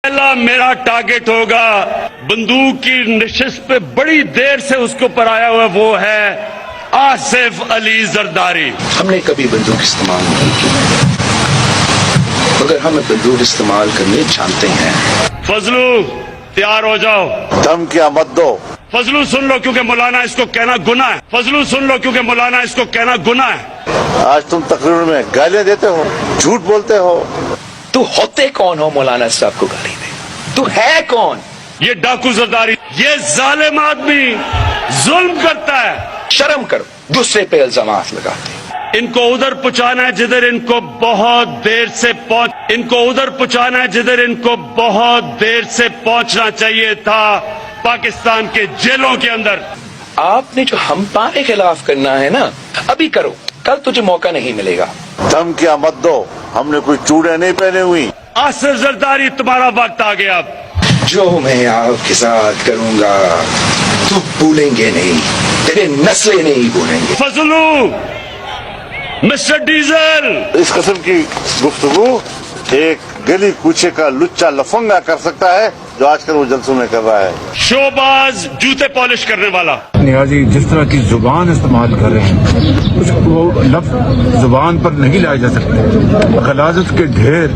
پہلا میرا ٹارگٹ ہوگا بندوق کی نشست پہ بڑی دیر سے اس کے اوپر آیا ہوا وہ ہے آصف علی زرداری. ہم نے کبھی بندوق استعمال نہیں کی مگر ہمیں بندوق استعمال کرنے جانتے ہیں. فضلو تیار ہو جاؤ. دھمکیاں مت دو. فضلو سن لو کیونکہ مولانا اس کو کہنا گناہ ہے. فضلو سن لو کیونکہ مولانا اس کو کہنا گناہ ہے. آج تم تقریر میں گالیاں دیتے ہو, جھوٹ بولتے ہو. تو ہوتے کون ہو مولانا صاحب کو گالی دے؟ تو ہے کون؟ یہ ڈاکو زرداری, یہ ظالم آدمی ظلم کرتا ہے. شرم کرو, دوسرے پہ الزامات لگاتے. ان کو ادھر پہنچانا ہے جدھر ان کو بہت دیر سے پہنچنا چاہیے تھا, پاکستان کے جیلوں کے اندر. آپ نے جو ہم پانے خلاف کرنا ہے نا, ابھی کرو, کل تجھے موقع نہیں ملے گا. دھمکیاں مت دو, ہم نے کوئی چوڑیاں نہیں پہنے ہوئی. آصف زرداری تمہارا وقت آ گیا. جو میں آپ کے ساتھ کروں گا تو بھولیں گے نہیں, تیرے نسلیں نہیں بھولیں گے. فضلو, مسٹر ڈیزل, اس قسم کی گفتگو ایک گلی کوچے کا لچا لفنگا کر سکتا ہے جو آج کل وہ جلسوں میں کر رہا ہے. شوباز جوتے پالش کرنے والا. نیازی جس طرح کی زبان استعمال کر رہے ہیں اس کو لفظ زبان پر نہیں لائے جا سکتے. غلاظت کے ڈھیر